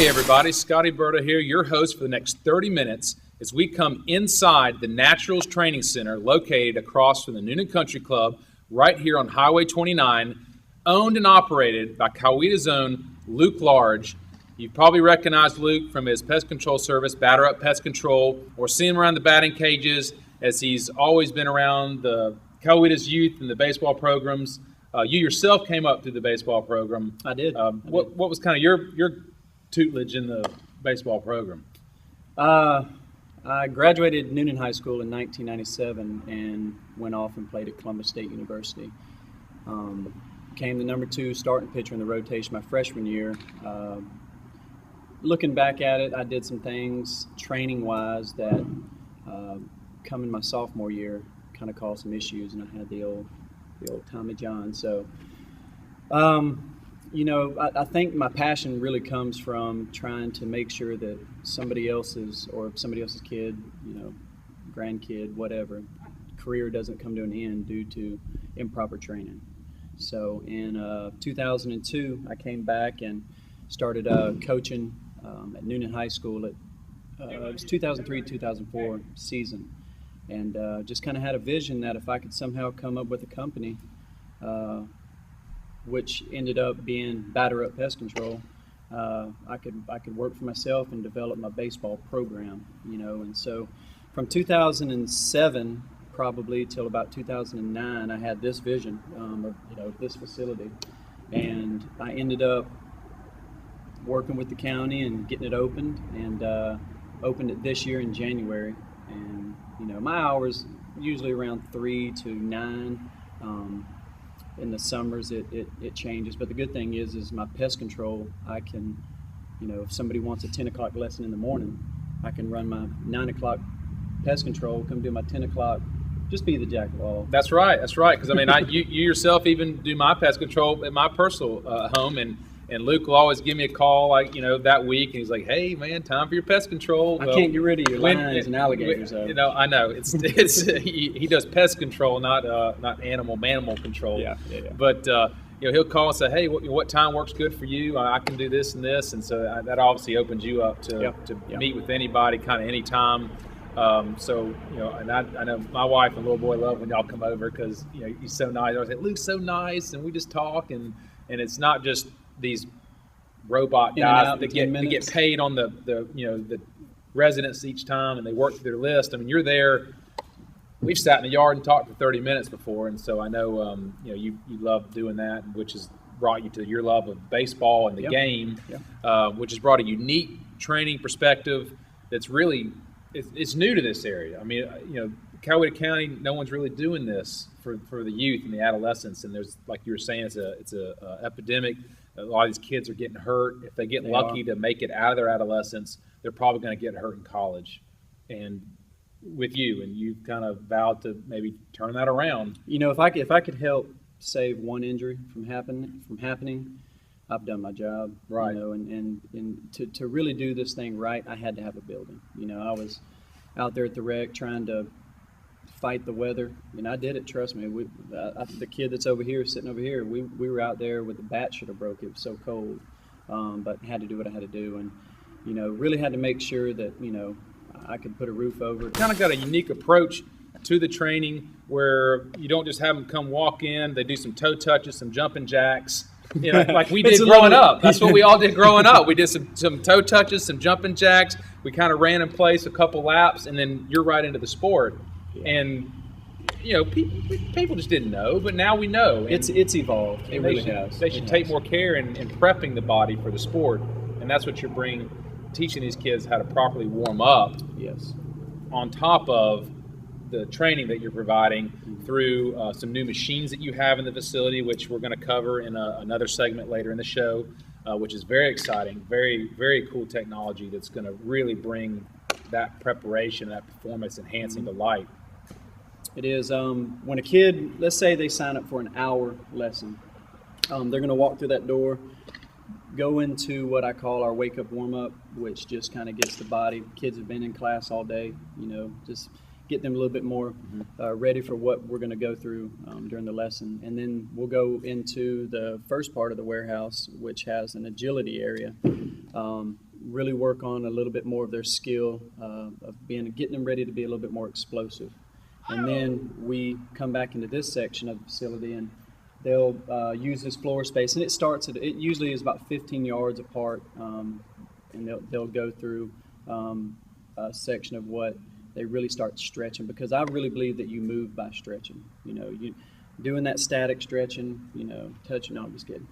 Hey everybody, Scotty Berta here, your host for the next 30 minutes as we come inside the Naturals Training Center located across from the Noonan Country Club right here on Highway 29, owned and operated by Coweta's own Luke Large. You've probably recognized Luke from his pest control service, Batter Up Pest Control, or seen him around the batting cages as he's always been around the Coweta's youth and the baseball programs. You yourself came up through the baseball program. I did. What was kind of your tutelage in the baseball program? I graduated Noonan High School in 1997 and went off and played at Columbus State University. Became the number 2 starting pitcher in the rotation my freshman year. Looking back at it, I did some things training-wise that coming my sophomore year kind of caused some issues, and I had the old Tommy John. So, I think my passion really comes from trying to make sure that somebody else's kid, grandkid, whatever, career doesn't come to an end due to improper training. So in 2002, I came back and started coaching at Noonan High School at it was 2003-2004 season, and just kind of had a vision that if I could somehow come up with a company, which ended up being Batter Up Pest Control, I could work for myself and develop my baseball program, and so from 2007 probably till about 2009, I had this vision of this facility, and I ended up working with the county and getting it opened, and opened it this year in January. And my hours usually around 3 to 9. In the summers it changes, but the good thing is my pest control, I can, if somebody wants a 10 o'clock lesson in the morning, I can run my 9 o'clock pest control, come do my 10 o'clock, just be the jack of all. That's right, because you yourself even do my pest control at my personal home, and Luke will always give me a call that week, and he's like, "Hey man, time for your pest control." I can't get rid of your lions and alligators though. I know it's he does pest control, not animal control. Yeah. But he'll call and say, "Hey, what time works good for you? I can do this and this," and so that obviously opens you up to meet with anybody, kind of anytime. And I know my wife and little boy love when y'all come over because he's so nice. I was like, "Luke's so nice," and we just talk, and it's not just these robot guys that get paid on the residents each time, and they work through their list. You're there. We've sat in the yard and talked for 30 minutes before, and so I know you love doing that, which has brought you to your love of baseball and the game, which has brought a unique training perspective that's really it's new to this area. Coweta County, no one's really doing this for the youth and the adolescents, and there's, like you were saying, it's a epidemic. A lot of these kids are getting hurt. If they get lucky to make it out of their adolescence, they're probably going to get hurt in college. And with you, and you've kind of vowed to maybe turn that around. If I could help save one injury from happening, I've done my job. Right. And to really do this thing right, I had to have a building. I was out there at the rec trying to fight the weather, and I did it. Trust me. The kid that's over here, sitting over here, we were out there with the bat should have broke. It was so cold, but had to do what I had to do, and really had to make sure that I could put a roof over it. Kind of got a unique approach to the training where you don't just have them come walk in. They do some toe touches, some jumping jacks. Like we did growing up. That's what we all did growing up. We did some toe touches, some jumping jacks. We kind of ran in place a couple laps, and then you're right into the sport. And people just didn't know, but now we know. It's evolved. It really has. They should take more care in prepping the body for the sport, and that's what you're teaching these kids how to properly warm up. Yes. On top of the training that you're providing through some new machines that you have in the facility, which we're going to cover in another segment later in the show, which is very exciting, very, very cool technology that's going to really bring that preparation, that performance enhancing to light. It is. When a kid, let's say they sign up for an hour lesson, they're going to walk through that door, go into what I call our wake-up warm-up, which just kind of gets the body. Kids have been in class all day, just get them a little bit more ready for what we're going to go through during the lesson. And then we'll go into the first part of the warehouse, which has an agility area. Really work on a little bit more of their skill of getting them ready to be a little bit more explosive. And then we come back into this section of the facility, and they'll use this floor space, and it usually is about 15 yards apart, and they'll go through a section of what they really start stretching, because I really believe that you move by stretching. You doing that static stretching, touching. No, I'm just kidding.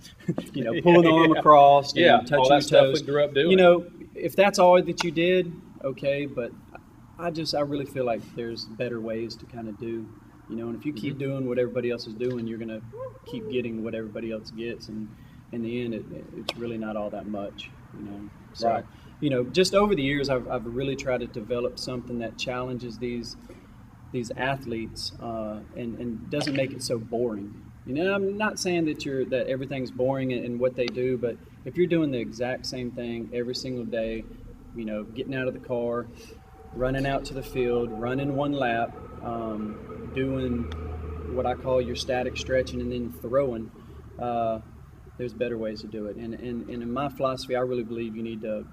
Pulling the arm across, touching all that your stuff toes. we grew up doing. If that's all that you did, okay, but I really feel like there's better ways to kind of do. And if you keep doing what everybody else is doing, you're going to keep getting what everybody else gets. And in the end, it's really not all that much, So, right. Just over the years, I've really tried to develop something that challenges these athletes and doesn't make it so boring. I'm not saying that everything's boring in what they do, but if you're doing the exact same thing every single day, getting out of the car, running out to the field, running one lap, doing what I call your static stretching, and then throwing, there's better ways to do it. And in my philosophy, I really believe you need to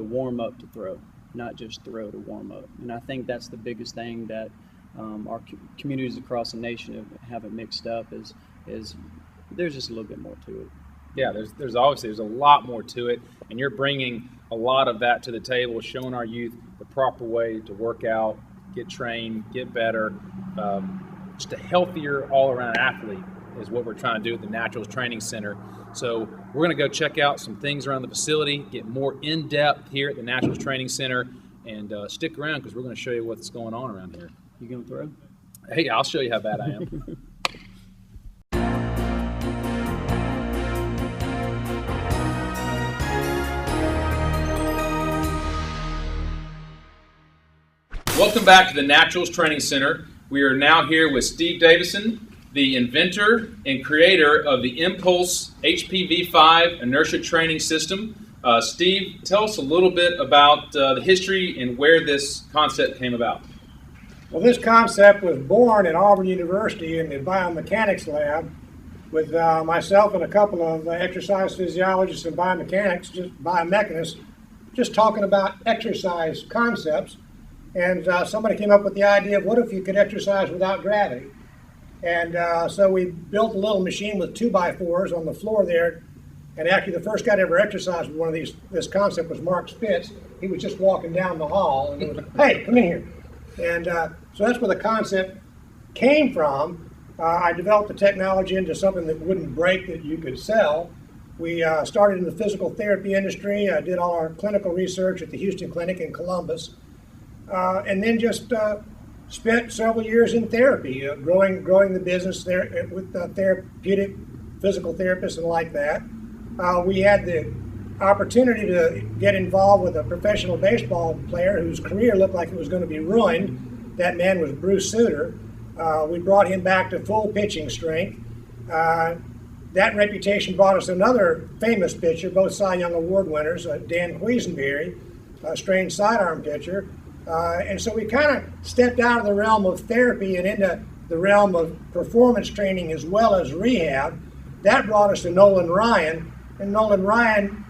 warm up to throw, not just throw to warm up. And I think that's the biggest thing that our communities across the nation haven't mixed up is there's just a little bit more to it. Yeah, there's a lot more to it, and you're bringing a lot of that to the table, showing our youth the proper way to work out, get trained, get better. Just a healthier all-around athlete is what we're trying to do at the Naturals Training Center. So we're going to go check out some things around the facility, get more in-depth here at the Naturals Training Center, and stick around because we're going to show you what's going on around here. You going to throw? Hey, I'll show you how bad I am. Welcome back to the Naturals Training Center. We are now here with Steve Davison, the inventor and creator of the Impulse HPV5 inertia training system. Steve, tell us a little bit about the history and where this concept came about. Well, this concept was born at Auburn University in the biomechanics lab with myself and a couple of exercise physiologists and biomechanists, just talking about exercise concepts. And somebody came up with the idea of what if you could exercise without gravity? And so we built a little machine with 2x4s on the floor there. And actually the first guy to ever exercise with one of this concept was Mark Spitz. He was just walking down the hall and it was, hey, come in here. And so that's where the concept came from. I developed the technology into something that wouldn't break, that you could sell. We started in the physical therapy industry. I did all our clinical research at the Houston Clinic in Columbus. And then just spent several years in therapy, growing the business there with therapeutic physical therapists and like that. We had the opportunity to get involved with a professional baseball player whose career looked like it was going to be ruined. That man was Bruce Sutter. We brought him back to full pitching strength. That reputation brought us another famous pitcher, both Cy Young Award winners, Dan Quisenberry, a strange sidearm pitcher. And so we kind of stepped out of the realm of therapy and into the realm of performance training as well as rehab. That brought us to Nolan Ryan, and Nolan Ryan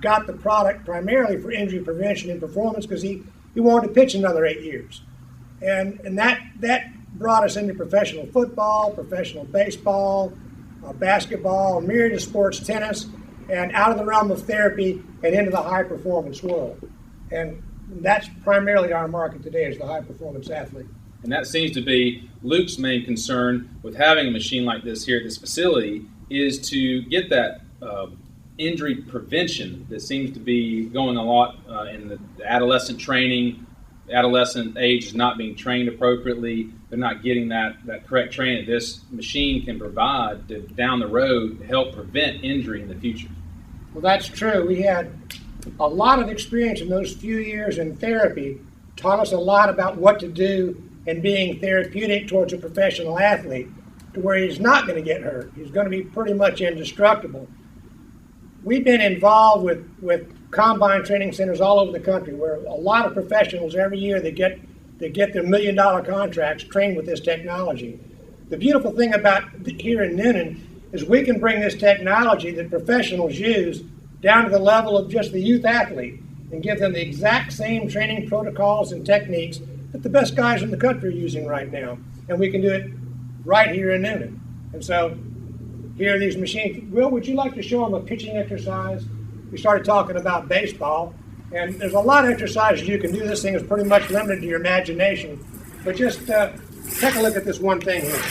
got the product primarily for injury prevention and performance because he wanted to pitch another 8 years. And that brought us into professional football, professional baseball, basketball, a myriad of sports, tennis, and out of the realm of therapy and into the high performance world. And that's primarily our market today, is the high performance athlete. And that seems to be Luke's main concern with having a machine like this here at this facility, is to get that injury prevention that seems to be going a lot in the adolescent training. The adolescent age is not being trained appropriately. They're not getting that correct training. This machine can provide down the road to help prevent injury in the future. Well, that's true. We had a lot of experience in those few years in therapy, taught us a lot about what to do in being therapeutic towards a professional athlete to where he's not going to get hurt. He's going to be pretty much indestructible. we've been involved with combine training centers all over the country, where a lot of professionals every year that get their $1 million contracts trained with this technology. The beautiful thing about here in Noonan is we can bring this technology that professionals use down to the level of just the youth athlete and give them the exact same training protocols and techniques that the best guys in the country are using right now. And we can do it right here in Noonan. And so here are these machines. Will, would you like to show them a pitching exercise? We started talking about baseball, and there's a lot of exercises you can do. This thing is pretty much limited to your imagination. But just take a look at this one thing here.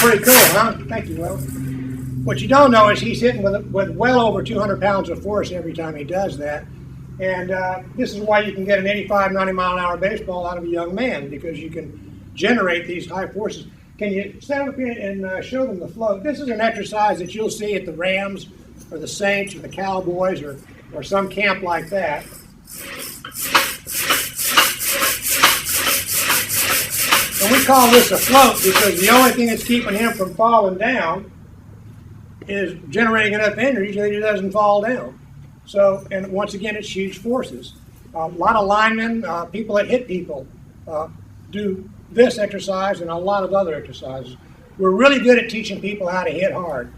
Pretty cool, huh? Thank you, Will. What you don't know is he's hitting with well over 200 pounds of force every time he does that. And this is why you can get an 85, 90 mile an hour baseball out of a young man, because you can generate these high forces. Can you stand up here and show them the flow? This is an exercise that you'll see at the Rams or the Saints or the Cowboys or some camp like that. And we call this a float because the only thing that's keeping him from falling down is generating enough energy that he doesn't fall down. So, and once again, it's huge forces. A lot of linemen, people that hit people, do this exercise and a lot of other exercises. We're really good at teaching people how to hit hard.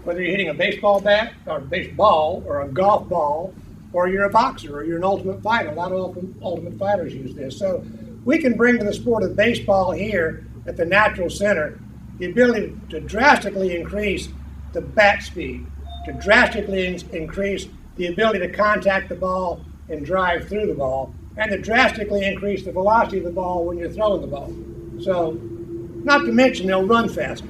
Whether you're hitting a baseball bat or a baseball or a golf ball, or you're a boxer or you're an ultimate fighter. A lot of ultimate fighters use this. So we can bring to the sport of baseball here at the Natural Center the ability to drastically increase the bat speed, to drastically increase the ability to contact the ball and drive through the ball, and to drastically increase the velocity of the ball when you're throwing the ball. So, not to mention they'll run faster.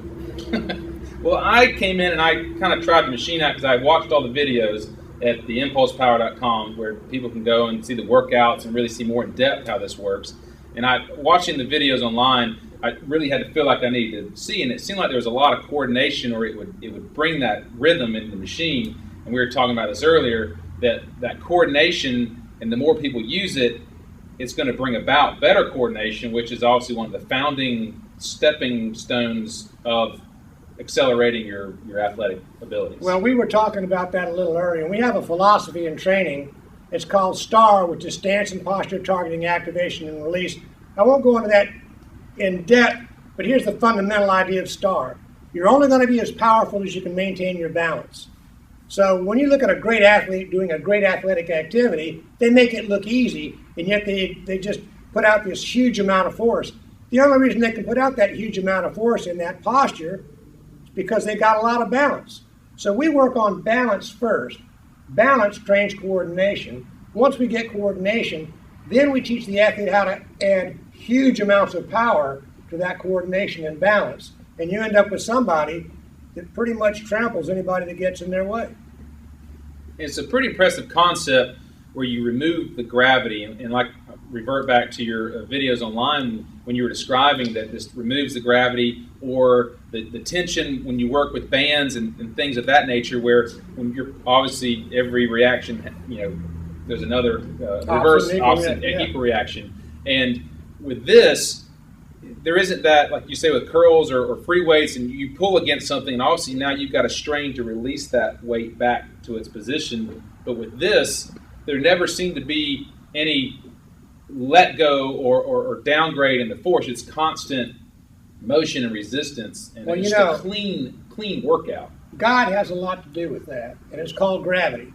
Well, I came in and I kind of tried the machine out because I watched all the videos at the impulsepower.com where people can go and see the workouts and really see more in depth how this works. And watching the videos online, I really had to feel like I needed to see, and it seemed like there was a lot of coordination, or it would bring that rhythm into the machine. And we were talking about this earlier, that coordination, and the more people use it, it's going to bring about better coordination, which is obviously one of the founding stepping stones of accelerating your athletic abilities. Well, we were talking about that a little earlier, and we have a philosophy in training. It's called STAR, which is Stance and Posture Targeting Activation and Release. I won't go into that in depth, but here's the fundamental idea of STAR. You're only going to be as powerful as you can maintain your balance. So when you look at a great athlete doing a great athletic activity, they make it look easy, and yet they just put out this huge amount of force. The only reason they can put out that huge amount of force in that posture is because they got a lot of balance. So we work on balance first. Balance trains coordination. Once we get coordination, then we teach the athlete how to add huge amounts of power to that coordination and balance. And you end up with somebody that pretty much tramples anybody that gets in their way. It's a pretty impressive concept where you remove the gravity, and like revert back to your videos online when you were describing that this removes the gravity or the tension when you work with bands and things of that nature, where when you're obviously every reaction, there's another reverse opposite equal reaction. And with this, there isn't that, like you say with curls or free weights, and you pull against something, and obviously now you've got a strain to release that weight back to its position. But with this, there never seemed to be any let go or downgrade in the force. It's constant motion and resistance, and it's a clean workout. God has a lot to do with that, and it's called gravity.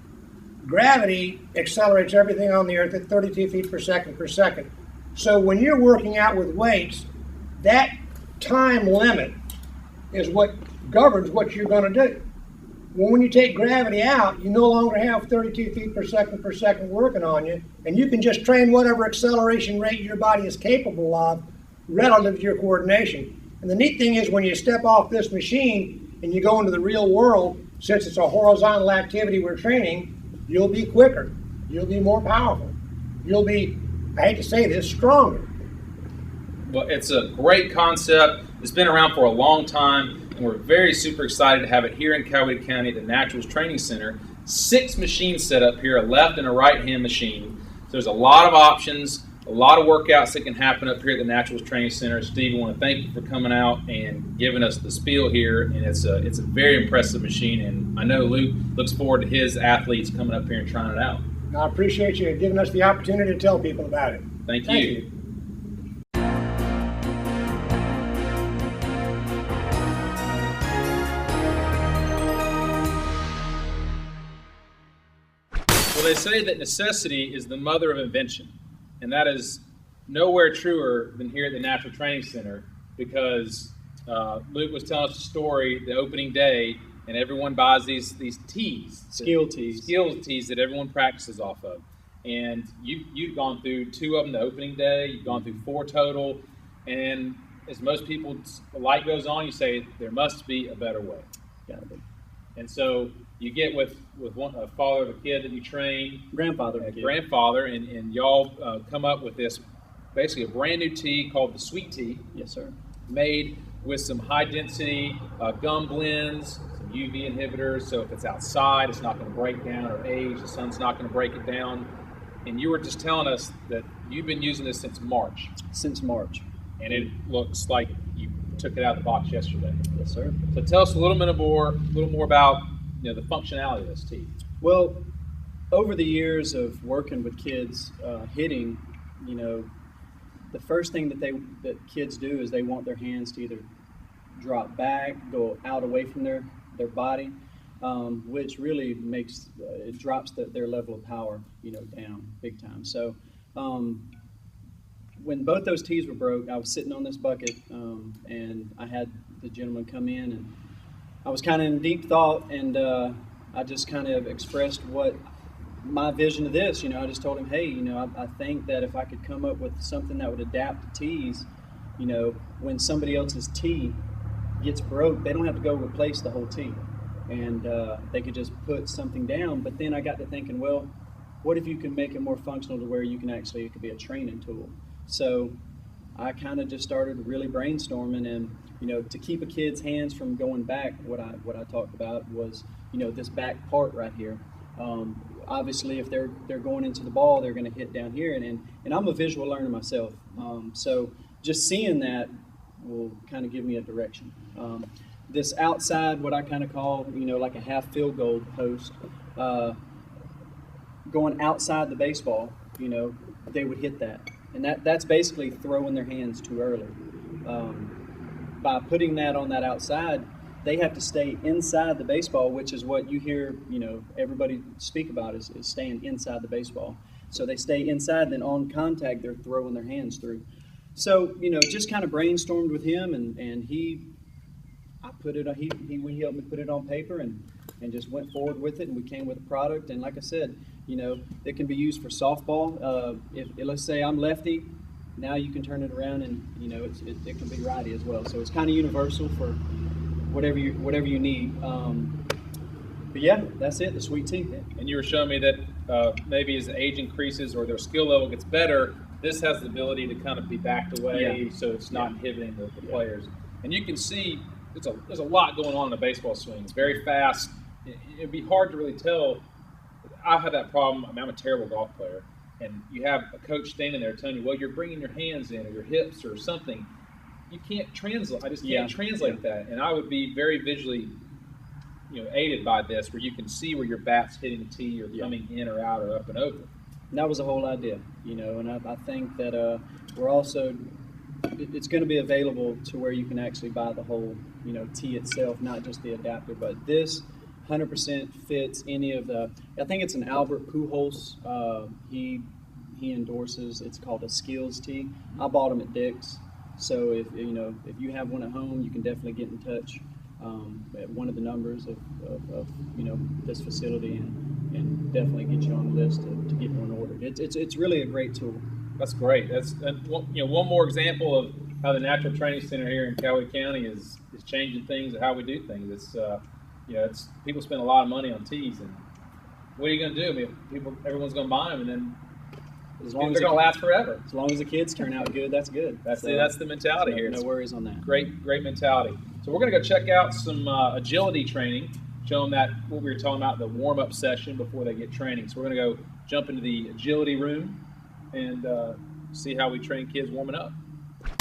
Gravity accelerates everything on the earth at 32 feet per second. So when you're working out with weights, that time limit is what governs what you're going to do. Well, when you take gravity out, you no longer have 32 feet per second working on you, and you can just train whatever acceleration rate your body is capable of relative to your coordination. And the neat thing is when you step off this machine and you go into the real world, since it's a horizontal activity we're training, you'll be quicker, you'll be more powerful, you'll be, I hate to say this, stronger. Well, it's a great concept. It's been around for a long time. And we're very super excited to have it here in Coweta County at the Naturals Training Center. 6 machines set up here, a left and a right hand machine. So there's a lot of options. a lot of workouts that can happen up here at the Naturals Training Center. Steve, I want to thank you for coming out and giving us the spiel here. And it's a very impressive machine. And I know Luke looks forward to his athletes coming up here and trying it out. I appreciate you giving us the opportunity to tell people about it. Thank you. Well, they say that necessity is the mother of invention, and that is nowhere truer than here at the Natural Training Center, because Luke was telling us a story the opening day, and everyone buys these tees, skill tees that everyone practices off of. And you've gone through 2 of them the opening day. You've gone through 4 total, and as most people, the light goes on. You say there must be a better way. Gotta be. And so you get with a father of a kid that you train, grandfather of a kid. grandfather, and y'all come up with this basically a brand new tee called the Sweet Tee. Yes, sir. Made with some high density gum blends, some UV inhibitors. So if it's outside, it's not going to break down or age. The sun's not going to break it down. And you were just telling us that you've been using this since March. Since March. And it looks like you took it out of the box yesterday. Yes, sir. So tell us a little more about the functionality of this tee. Well, over the years of working with kids hitting, the first thing that kids do is they want their hands to either drop back, go out away from their body, which really makes it drops their level of power down big time. So when both those tees were broke, I was sitting on this bucket and I had the gentleman come in, and I was kind of in deep thought, and I just kind of expressed what my vision of this. I just told him, hey, I think that if I could come up with something that would adapt to tees, when somebody else's tee gets broke, they don't have to go replace the whole tee, and they could just put something down. But then I got to thinking, well, what if you can make it more functional to where you can actually, it could be a training tool. So I kind of just started really brainstorming, and to keep a kid's hands from going back, what I talked about was this back part right here. Obviously, if they're going into the ball, they're going to hit down here, and I'm a visual learner myself, so just seeing that will kind of give me a direction. This outside, what I kind of call like a half field goal post, going outside the baseball, they would hit that, and that's basically throwing their hands too early. By putting that on that outside, they have to stay inside the baseball, which is what you hear, everybody speak about is staying inside the baseball. So they stay inside, then on contact, they're throwing their hands through. So, just kind of brainstormed with him, and he helped me put it on paper and just went forward with it, and we came with a product. And like I said, it can be used for softball. If let's say I'm lefty, now you can turn it around, and it can be righty as well. So it's kind of universal for whatever you need. But yeah, that's it, the Sweet Tee. And you were showing me that maybe as the age increases or their skill level gets better, this has the ability to kind of be backed away, so it's not inhibiting the players. And you can see there's a lot going on in a baseball swing. It's very fast. It'd be hard to really tell. I have that problem. I'm a terrible golf player. And you have a coach standing there telling you, well, you're bringing your hands in or your hips or something. You can't translate. I just can't translate that. And I would be very visually, aided by this, where you can see where your bat's hitting the tee or coming in or out or up and over. And that was the whole idea, And I think that we're also, it's going to be available to where you can actually buy the whole, tee itself, not just the adapter. But this 100% fits any of the. I think it's an Albert Pujols. He endorses. It's called a Skills tee. I bought them at Dick's. So if you have one at home, you can definitely get in touch at one of the numbers of this facility, and definitely get you on the list to get one ordered. It's really a great tool. That's great. That's one more example of how the Natural Training Center here in Coweta County is changing things and how we do things. It's people spend a lot of money on tees, and what are you going to do? I mean, everyone's going to buy them, and then they're going to last forever. As long as the kids turn out good, that's good. That's the mentality here. No worries on that. Great mentality. So we're going to go check out some agility training, show them that what we were talking about, the warm-up session before they get training. So we're going to go jump into the agility room and see how we train kids warming up.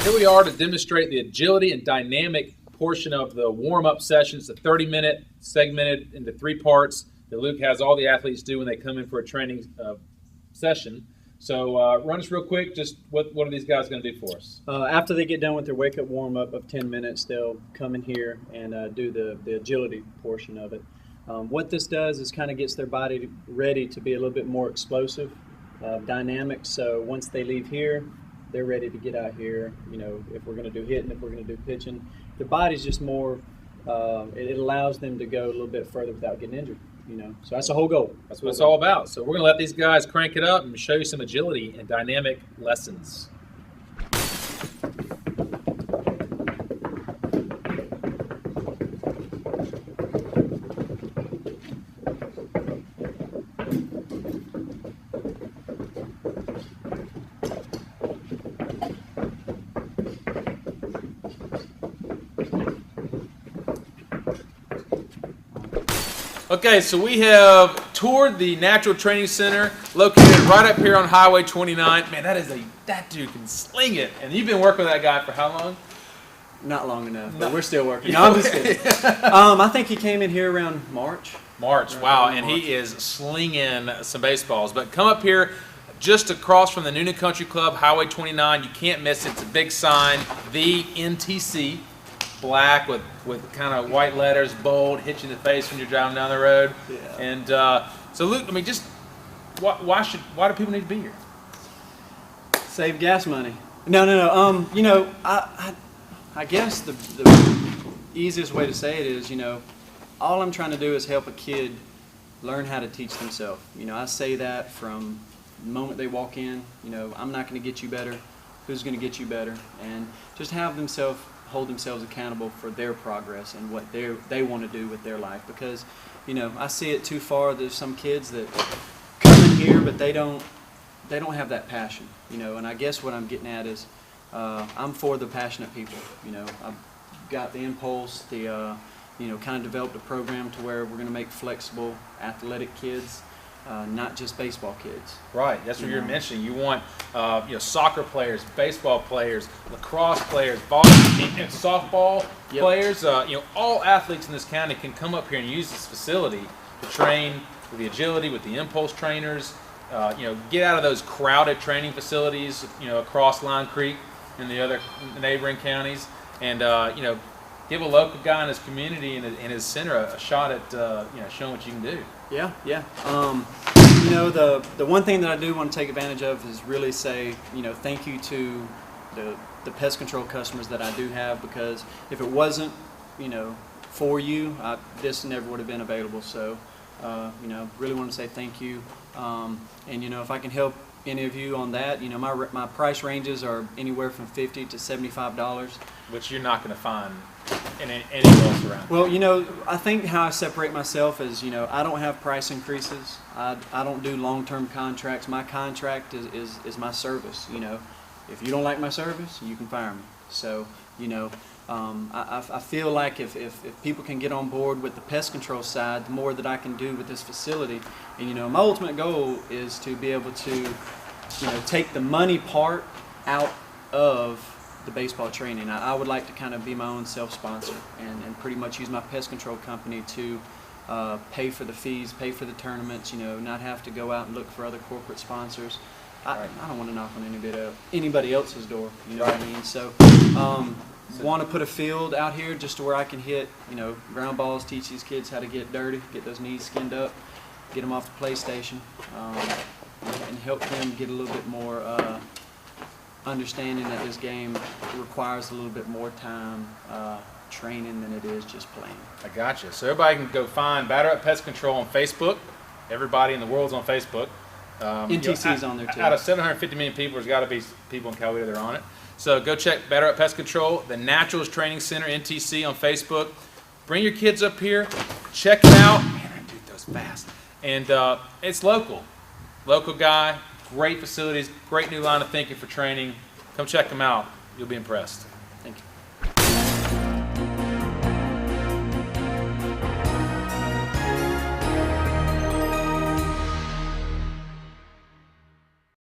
Here we are to demonstrate the agility and dynamic portion of the warm-up sessions, the 30-minute segmented into 3 parts that Luke has all the athletes do when they come in for a training session. So run us real quick, just what are these guys going to do for us? After they get done with their wake-up warm-up of 10 minutes, they'll come in here and do the agility portion of it. What this does is kind of gets their body ready to be a little bit more explosive, dynamic. So once they leave here, they're ready to get out here. You know, if we're going to do hitting, if we're going to do pitching, their body's just more. It allows them to go a little bit further without getting injured. You know, so that's the whole goal. That's what it's all about. So we're going to let these guys crank it up and show you some agility and dynamic lessons. Okay, so we have toured the Natural Training Center located right up here on Highway 29. Man, that dude can sling it. And you've been working with that guy for how long? Not long enough, but we're still working. No, I'm just kidding. I think he came in here around March. Wow, and he is slinging some baseballs. But come up here just across from the Noonan Country Club, Highway 29. You can't miss it. It's a big sign, the NTC. Black with kind of white letters, bold, hit you in the face when you're driving down the road. Yeah. And so Luke, I mean, just why do people need to be here? Save gas money. No. You know, I guess the easiest way to say it is, you know, all I'm trying to do is help a kid learn how to teach themselves. You know, I say that from the moment they walk in. You know, I'm not going to get you better. Who's going to get you better? And just have themselves hold themselves accountable for their progress and what they want to do with their life. Because, you know, I see it too far. There's some kids that come in here, but they don't have that passion. You know, and I guess what I'm getting at is I'm for the passionate people. You know, I've got the impulse, you know, kind of developed a program to where we're going to make flexible, athletic kids. Not just baseball kids. Right, that's what you're mentioning. You want you know, soccer players, baseball players, lacrosse players, volleyball, softball players. You know, all athletes in this county can come up here and use this facility to train with the agility, with the impulse trainers. You know, get out of those crowded training facilities, you know, across Line Creek and the other neighboring counties, and you know, give a local guy in his community and in his center a shot at you know, showing what you can do. Yeah. You know, the one thing that I do want to take advantage of is really say, you know, thank you to the pest control customers that I do have, because if it wasn't, you know, for you, this never would have been available. So, you know, really want to say thank you. And, you know, if I can help any of you on that, you know, my price ranges are anywhere from $50 to $75. Which you're not going to find anywhere else around. Well, you know, I think how I separate myself is, you know, I don't have price increases. I don't do long-term contracts. My contract is my service. You know, if you don't like my service, you can fire me. So, you know, I feel like if people can get on board with the pest control side, the more that I can do with this facility. And, you know, my ultimate goal is to be able to, you know, take the money part out of the baseball training. I would like to kind of be my own self-sponsor and pretty much use my pest control company to pay for the fees, pay for the tournaments, you know, not have to go out and look for other corporate sponsors. I don't want to knock on anybody else's door, you know what I mean? So want to put a field out here just to where I can hit, you know, ground balls, teach these kids how to get dirty, get those knees skinned up, get them off the PlayStation, and help them get a little bit more understanding that this game requires a little bit more time training than it is just playing. I gotcha. So everybody can go find Batter Up Pest Control on Facebook. Everybody in the world's on Facebook. NTC's on there too. Out of 750 million people, there's got to be people in Coweta that are on it. So go check Batter Up Pest Control, the Naturals Training Center, NTC on Facebook. Bring your kids up here, check it out. Man, that dude throws fast. And it's local. Local guy, great facilities, great new line of thinking for training. Come check them out. You'll be impressed. Thank you.